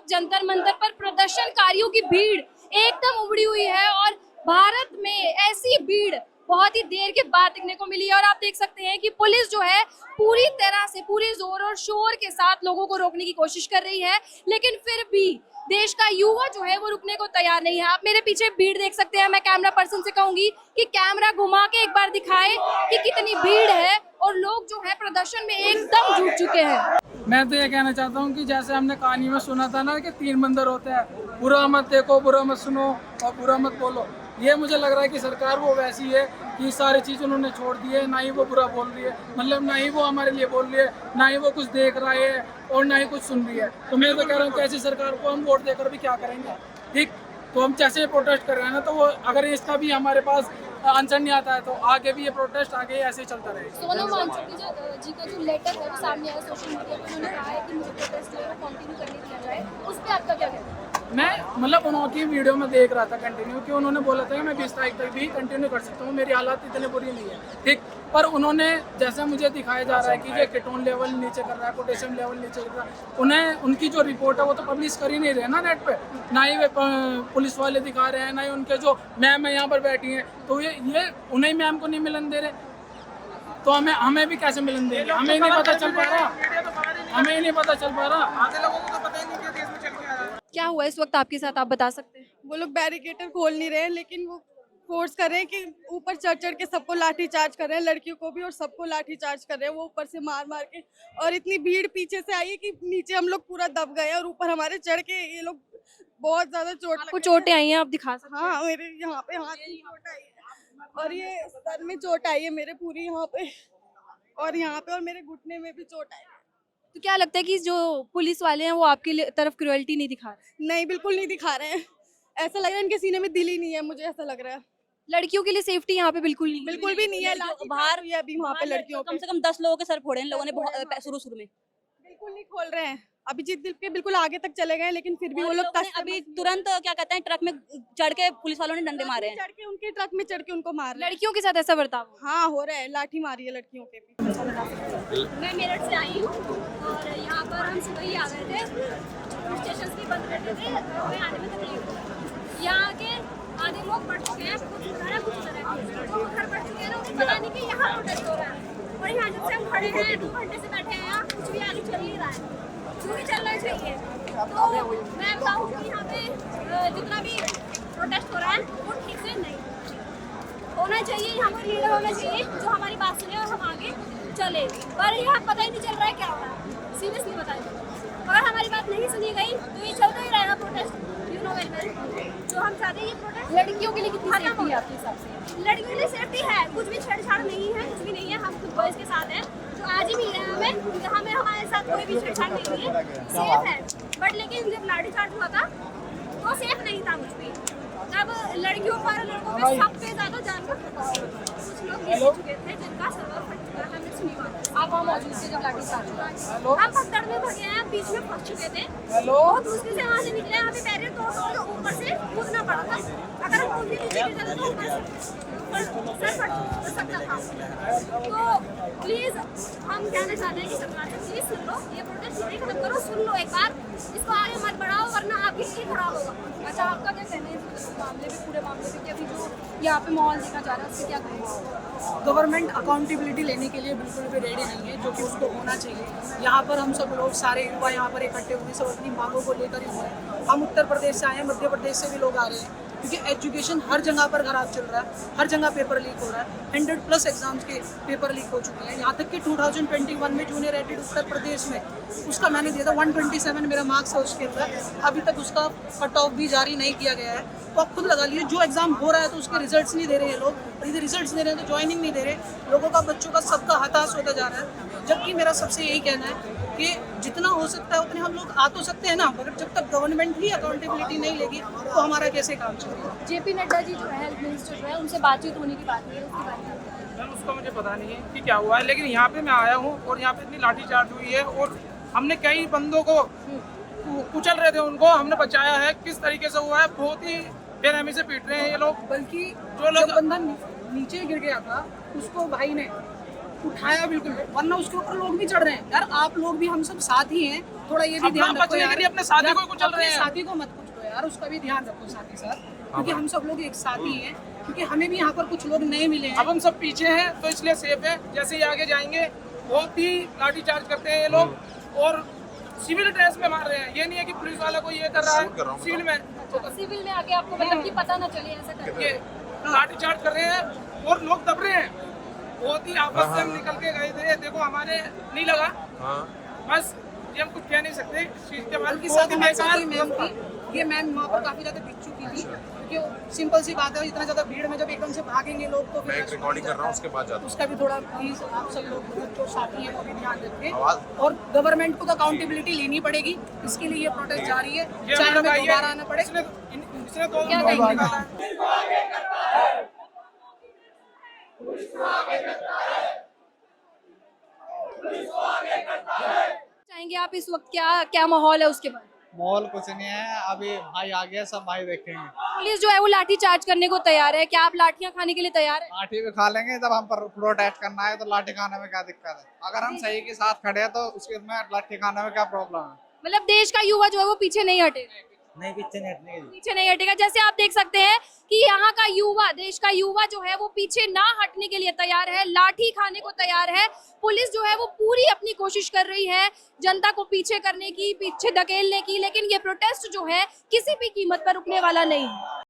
जंतर मंतर पर प्रदर्शनकारियों की भीड़ एकदम उमड़ी हुई है और भारत में ऐसी भीड़ बहुत ही देर के बाद देखने को मिली है। और आप देख सकते हैं कि पुलिस जो है पूरी तरह से पूरी जोर और शोर के साथ लोगों को रोकने की कोशिश कर रही है, लेकिन फिर भी देश का युवा जो है वो रुकने को तैयार नहीं है। आप मेरे पीछे भीड़ देख सकते हैं। मैं कैमरा पर्सन से कहूंगी कि कैमरा घुमा के एक बार दिखाए कि कितनी भीड़ है और लोग जो है प्रदर्शन में एकदम जुट चुके हैं। मैं तो ये कहना चाहता हूँ कि जैसे हमने कहानी में सुना था ना कि 3 बंदर होते हैं, बुरा मत देखो, बुरा मत सुनो और बुरा मत बोलो। ये मुझे लग रहा है कि सरकार वो वैसी है कि सारी चीज़ उन्होंने छोड़ दी है। ना ही वो बुरा बोल रही है, मतलब ना ही वो हमारे लिए बोल रही है, ना ही वो कुछ देख रहा है और ना ही कुछ सुन रही है। तो मैं तो कह रहा हूँ कि ऐसी सरकार को हम वोट देकर भी क्या करेंगे। ठीक, तो हम जैसे प्रोटेस्ट कर रहे हैं ना, तो वो अगर इसका भी हमारे पास आंसर नहीं आता है तो आगे भी ये प्रोटेस्ट आगे ऐसे ही चलता रहेगा। सोनम वांगचुक जी का जो लेटर है वो सामने आया सोशल मीडिया पर, उन्होंने कहा है कि मुझे प्रोटेस्ट जो है वो कंटिन्यू करने दिया जाए। उस पर आपका क्या कहना है? मैं मतलब उनकी वीडियो में देख रहा था कंटिन्यू कि उन्होंने बोला था कि मैं 20 तारीख तक भी कंटिन्यू कर सकता हूँ, मेरी हालत इतनी बुरी नहीं है। ठीक, पर उन्होंने जैसे मुझे दिखाया जा रहा है कि ये कीटोन लेवल नीचे कर रहा है, पोटेशियम लेवल नीचे कर रहा है, उन्हें उनकी जो रिपोर्ट है वो तो पब्लिश कर ही नहीं रहे ना नेट पे। ना ही वे पुलिस वाले दिखा रहे हैं, ना ही उनके जो मैम है यहाँ पर बैठी हैं, तो ये उन्हें मैम को नहीं मिलन दे रहे, तो हमें भी कैसे मिलन देंगे? हमें ही नहीं पता चल पा रहा, हमें ही नहीं पता चल पा रहा, आधे लोगों को तो पता ही नहीं कि देश में चल के आ रहा है। क्या हुआ इस वक्त आपके साथ, आप बता सकते हैं? वो लोग बैरिकेटर खोल नहीं रहे हैं, लेकिन वो फोर्स कर रहे हैं कि ऊपर चढ़ चढ़ के सबको लाठी चार्ज कर रहे हैं, लड़कियों को भी और सबको लाठी चार्ज कर रहे हैं। वो ऊपर से मार मार के, और इतनी भीड़ पीछे से आई है कि नीचे हम लोग पूरा दब गए और ऊपर हमारे चढ़ के ये लोग बहुत ज्यादा चोट आपको चोटें आई हैं, आप दिखा सकते हैं? हाँ, मेरे यहाँ पे हाथ में चोट आई है और ये सर में चोट आई है मेरे पूरी यहाँ पे, और यहाँ पे, और मेरे घुटने में भी चोट आई है। तो क्या लगता है कि जो पुलिस वाले हैं वो आपकी तरफ क्रुएल्टी नहीं दिखा रहे? नहीं, बिल्कुल नहीं दिखा रहे हैं। ऐसा लग रहा है इनके सीने में दिल ही नहीं है, मुझे ऐसा लग रहा है। लड़कियों के लिए सेफ्टी यहाँ पे बिल्कुल नहीं है। बिल्कुल भी नहीं है। बाहर भी अभी वहाँ पे लड़कियों कम से कम 10 लोगों के सर फोड़े इन लोगों ने शुरू में। बिल्कुल नहीं खोल रहे हैं। अभिजीत दिल के बिल्कुल आगे तक चले गए, लेकिन फिर भी वो लोग अभी तुरंत क्या कहते हैं ट्रक में चढ़ के पुलिस वालों ने डंडे मारे हैं, चढ़ के उनके ट्रक में चढ़ के उनको मार रहे हैं। लड़कियों के साथ ऐसा बर्ताव? हाँ, हो रहा है, लाठी मारी है लड़कियों के भी। मैं मेरठ से आई हूँ और यहाँ पर हम सुबह ही आ गए थे, स्टेशन भी बंद रहते थे, हमें आने में तकलीफ हुई। यहाँ के आधे लोग बढ़ चुके हैं, कुछ उधर है कुछ उधर है, तो घर बढ़ चुके हैं ना, उन्हें पता नहीं कि यहाँ प्रोटेस्ट हो रहा है। और यहाँ जब से हम खड़े हैं 2 घंटे से बैठे हैं, यहाँ कुछ भी आगे चल नहीं रहा है, क्यों ही चलना चाहिए। तो मैं बताऊँ कि यहाँ पे जितना भी प्रोटेस्ट हो रहा है वो ठीक से नहीं होना चाहिए। यहाँ पर लीडर होना चाहिए जो हमारी बात सुने और हम आगे चले, पर यहाँ पता ही नहीं चल रहा है क्या हो रहा है। सीरियसली बताइए, अगर हमारी बात नहीं सुनी गई तो ये चलता ही रहेगा protest. You know very well, जो हम चाहते हैं ये प्रोटेस्ट लड़कियों के लिए कितनी सेफ्टी है आपके हिसाब से? लड़कियों के लिए सेफ्टी है, कुछ भी छेड़छाड़ नहीं है, कुछ भी नहीं है। हम खुद बॉयज के साथ हैं, जो आज ही मिल रहे हैं हमें हमारे साथ कोई भी छेड़छाड़ नहीं है, सेफ है। बट लेकिन जब लाठीचार्ज हुआ था तो सेफ नहीं था कुछ भी। तब लड़कियों पर लड़कों पे सब पे ज्यादा जान का खतरा है। कुछ लोग मिल चुके थे जिनका सर्वर फट चुका है, हमने सुनी बात। आप वहाँ मौजूद थे जब लाठीचार्ज हुआ? हम पकड़ में भगे हैं, बीच में फंस चुके थे, बहुत मुश्किल से वहाँ से निकले। हमें बैरियर तोड़ ऊपर से कूदना पड़ा था। अगर हम कूद भी नीचे गिर जाते तो ऊपर सर फट सकता था। तो प्लीज हम कहना चाहते हैं कि सरकार से प्लीज सुन लो, ये प्रोटेस्ट नहीं खत्म करो, सुन लो एक बार, इसको आगे मत बढ़ाओ वरना आपकी स्थिति खराब होगा। अच्छा, आपका क्या कहना है इस मामले में, पूरे मामले में कि अभी जो यहाँ पे माहौल देखा जा रहा है उससे क्या कहेंगे? गवर्नमेंट अकाउंटेबिलिटी लेने के लिए बिल्कुल भी रेडी नहीं है, जो कि उसको होना चाहिए। यहाँ पर हम सब लोग सारे युवा यहाँ पर इकट्ठे हुए, सब अपनी मांगों को लेकर ही हुए हैं। हम उत्तर प्रदेश से आए हैं, मध्य प्रदेश से भी लोग आ रहे हैं, क्योंकि एजुकेशन हर जगह पर खराब चल रहा है, हर जगह पेपर लीक हो रहा है। 100+ एग्जाम्स के पेपर लीक हो चुके हैं। यहाँ तक कि 2021 में जूनियर एडिट उत्तर प्रदेश में उसका मैंने दिया था 127 मेरा मार्क्स है उसके अंदर, अभी तक उसका कट ऑफ भी जारी नहीं किया गया है। तो आप खुद लगा लिए, जो एग्जाम हो रहा है तो उसके रिजल्ट्स नहीं दे रहे हैं लोग, और यदि रिजल्ट्स दे रहे हैं तो ज्वाइनिंग नहीं दे रहे, लोगों का, बच्चों का, सबका हताश होता जा रहा है। जबकि मेरा सबसे यही कहना है कि जितना हो सकता है उतने हम लोग आ तो सकते हैं ना, मगर जब तक गवर्नमेंट ही अकाउंटेबिलिटी नहीं लेगी तो हमारा कैसे काम चलेगा। जेपी नड्डा जी जो है हेल्थ मिनिस्टर जो है, उनसे बातचीत होने की बात है, उसके बारे में मैम उसका मुझे पता नहीं है कि क्या हुआ है, लेकिन यहाँ पे मैं आया हूँ और यहाँ पे इतनी लाठीचार्ज हुई है और हमने कई बंदों को कुचल रहे थे, उनको हमने बचाया है। किस तरीके से हुआ है, बहुत ही बेरहमी से पीट रहे हैं ये लोग। बल्कि जो लोग बंदा नीचे गिर गया था उसको भाई ने उठाया बिल्कुल, वरना उसके ऊपर लोग भी चढ़ रहे हैं। यार आप लोग भी हम सब साथ ही हैं, थोड़ा ये भी ध्यान रखो यार, अपने साथी को कुचल अपने रहे हैं। साथी को मत कुचलो यार, उसका भी ध्यान रखो साथ ही साथ, क्योंकि हम सब लोग एक साथी हैं, क्योंकि हमें भी यहाँ पर कुछ लोग नए मिले हैं। अब हम सब पीछे हैं तो इसलिए सेफ है, जैसे ही आगे जाएंगे बहुत ही लाठीचार्ज करते हैं ये लोग और सिविल ड्रेस में मार रहे हैं। ये नहीं है कि पुलिस वाला को ये कर रहा है सिविल में, सिविल में आके आपको मतलब कि पता ना चले ऐसा कर ये लाठीचार्ज कर रहे हैं और लोग दब रहे हैं। बहुत ही आपस से हम निकल के गए थे, देखो हमारे नहीं लगा, बस ये हम कुछ कह नहीं सकते। इसके बाद बल्कि साथ हमारे साथ ही मैम थी, ये मैम वहाँ पर काफी ज्यादा बिक चुकी थी, क्योंकि सिंपल सी बात है, इतना ज्यादा भीड़ में जब एकदम से भागेंगे लोग तो मैं एक रिकॉर्डिंग कर रहा हूँ उसके बाद जाता हूँ। उसका भी थोड़ा प्लीज आप सब लोग जो साथी हैं वो भी ध्यान रखें, और गवर्नमेंट को तो अकाउंटेबिलिटी लेनी पड़ेगी, इसके लिए ये प्रोटेस्ट जारी है, चाहे हमें दोबारा आना पड़े। इसने दो क्या लोग कहेंगे? निकाला है। चाहेंगे आप इस वक्त क्या क्या माहौल है उसके बाद? माहौल कुछ नहीं है, अभी भाई आ गया, सब भाई देखेंगे। पुलिस जो है वो लाठी चार्ज करने को तैयार है, क्या आप लाठियां खाने के लिए तैयार है? लाठी भी खा लेंगे, जब हम पर प्रोटेस्ट करना है तो लाठी खाने में क्या दिक्कत है? अगर हम सही के साथ खड़े हैं तो उसके में लाठी खाने में क्या प्रॉब्लम है? मतलब देश का युवा जो है वो पीछे नहीं हटेगा, नहीं, पीछे नहीं हटने पीछे नहीं हटेगा। जैसे आप देख सकते हैं कि यहाँ का युवा, देश का युवा जो है वो पीछे ना हटने के लिए तैयार है, लाठी खाने को तैयार है। पुलिस जो है वो पूरी अपनी कोशिश कर रही है जनता को पीछे करने की, पीछे धकेलने की, लेकिन ये प्रोटेस्ट जो है किसी भी कीमत पर रुकने वाला नहीं है।